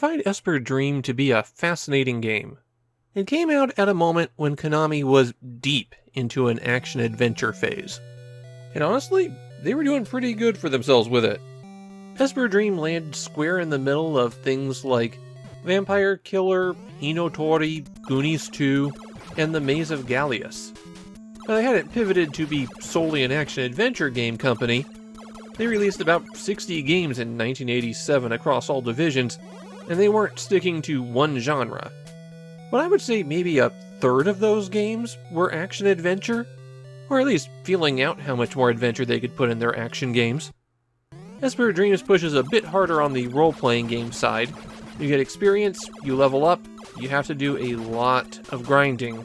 find Esper Dream to be a fascinating game. It came out at a moment when Konami was deep into an action-adventure phase. And honestly, they were doing pretty good for themselves with it. Esper Dream landed square in the middle of things like Vampire Killer, Hinotori, Goonies 2, and The Maze of Gallius. Now, they hadn't pivoted to be solely an action-adventure game company. They released about 60 games in 1987 across all divisions, and they weren't sticking to one genre. But I would say maybe a third of those games were action-adventure, or at least feeling out how much more adventure they could put in their action games. Esper Dreams pushes a bit harder on the role-playing game side. You get experience, you level up, you have to do a lot of grinding,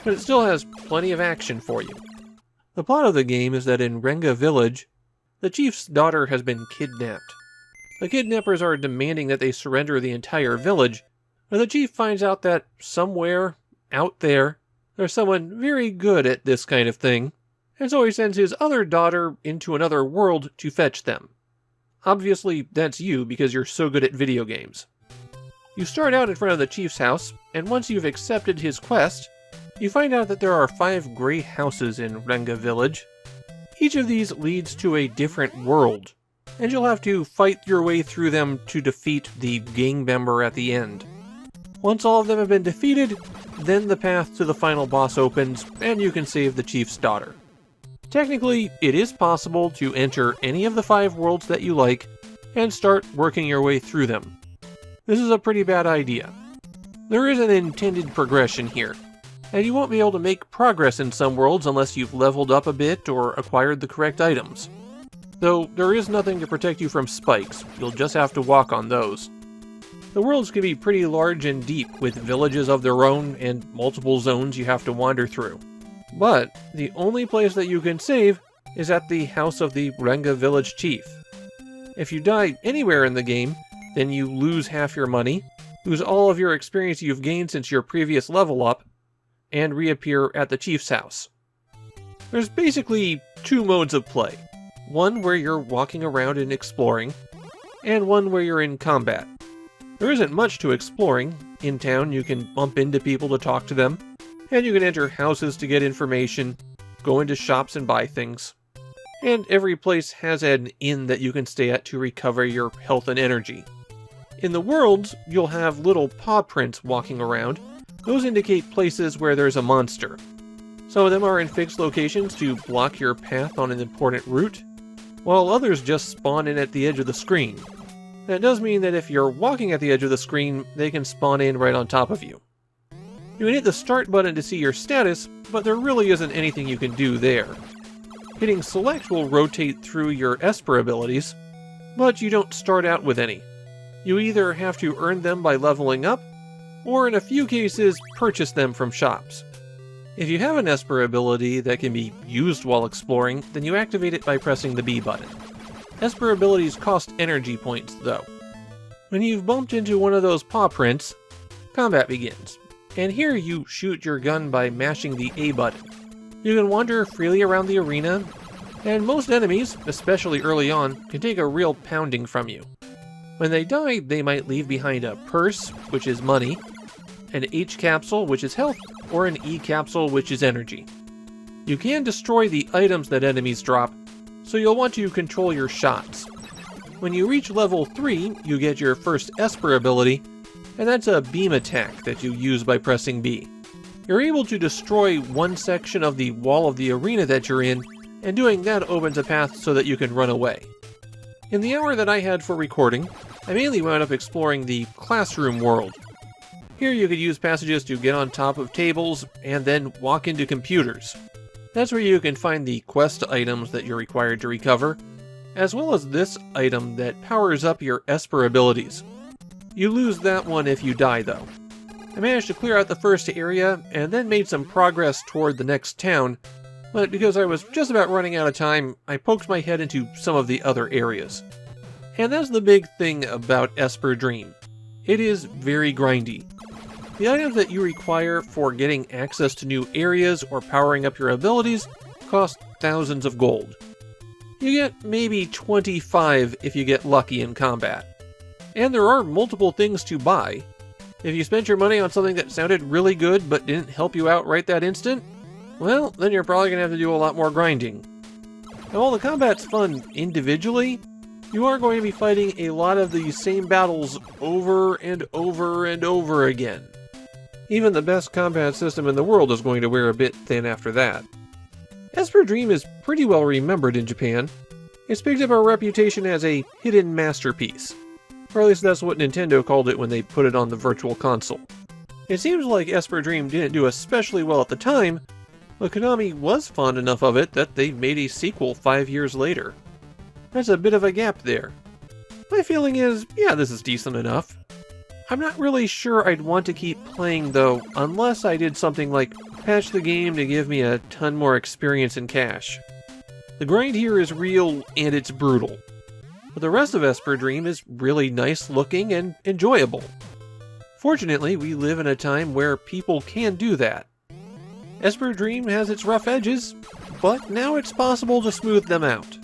but it still has plenty of action for you. The plot of the game is that in Renga Village, the chief's daughter has been kidnapped. The kidnappers are demanding that they surrender the entire village, but the chief finds out that somewhere, out there, there's someone very good at this kind of thing, and so he sends his other daughter into another world to fetch them. Obviously, that's you because you're so good at video games. You start out in front of the chief's house, and once you've accepted his quest, you find out that there are 5 gray houses in Renga Village. Each of these leads to a different world, and you'll have to fight your way through them to defeat the gang member at the end. Once all of them have been defeated, then the path to the final boss opens, and you can save the chief's daughter. Technically, it is possible to enter any of the 5 worlds that you like, and start working your way through them. This is a pretty bad idea. There is an intended progression here, and you won't be able to make progress in some worlds unless you've leveled up a bit or acquired the correct items. Though there is nothing to protect you from spikes, you'll just have to walk on those. The worlds can be pretty large and deep, with villages of their own and multiple zones you have to wander through. But the only place that you can save is at the house of the Renga Village Chief. If you die anywhere in the game, then you lose half your money, lose all of your experience you've gained since your previous level up, and reappear at the Chief's house. There's basically 2 modes of play. One where you're walking around and exploring, and one where you're in combat. There isn't much to exploring. In town you can bump into people to talk to them, and you can enter houses to get information, go into shops and buy things. And every place has an inn that you can stay at to recover your health and energy. In the worlds, you'll have little paw prints walking around. Those indicate places where there's a monster. Some of them are in fixed locations to block your path on an important route, while others just spawn in at the edge of the screen. That does mean that if you're walking at the edge of the screen, they can spawn in right on top of you. You can hit the start button to see your status, but there really isn't anything you can do there. Hitting select will rotate through your Esper abilities, but you don't start out with any. You either have to earn them by leveling up, or in a few cases, purchase them from shops. If you have an Esper ability that can be used while exploring, then you activate it by pressing the B button. Esper abilities cost energy points, though. When you've bumped into one of those paw prints, combat begins, and here you shoot your gun by mashing the A button. You can wander freely around the arena, and most enemies, especially early on, can take a real pounding from you. When they die, they might leave behind a purse, which is money, an H capsule, which is health, or an E capsule, which is energy. You can destroy the items that enemies drop, so you'll want to control your shots. When you reach level 3, you get your first Esper ability, and that's a beam attack that you use by pressing B. You're able to destroy one section of the wall of the arena that you're in, and doing that opens a path so that you can run away. In the hour that I had for recording, I mainly wound up exploring the classroom world. Here you could use passages to get on top of tables, and then walk into computers. That's where you can find the quest items that you're required to recover, as well as this item that powers up your Esper abilities. You lose that one if you die, though. I managed to clear out the first area, and then made some progress toward the next town, but because I was just about running out of time, I poked my head into some of the other areas. And that's the big thing about Esper Dream. It is very grindy. The items that you require for getting access to new areas or powering up your abilities cost thousands of gold. You get maybe 25 if you get lucky in combat. And there are multiple things to buy. If you spent your money on something that sounded really good but didn't help you out right that instant, well, then you're probably going to have to do a lot more grinding. And while the combat's fun individually, you are going to be fighting a lot of the same battles over and over and over again. Even the best combat system in the world is going to wear a bit thin after that. Esper Dream is pretty well remembered in Japan. It's picked up a reputation as a hidden masterpiece. Or at least that's what Nintendo called it when they put it on the Virtual Console. It seems like Esper Dream didn't do especially well at the time, but Konami was fond enough of it that they made a sequel 5 years later. There's a bit of a gap there. My feeling is, yeah, this is decent enough. I'm not really sure I'd want to keep playing though, unless I did something like patch the game to give me a ton more experience and cash. The grind here is real and it's brutal. But the rest of Esper Dream is really nice looking and enjoyable. Fortunately, we live in a time where people can do that. Esper Dream has its rough edges, but now it's possible to smooth them out.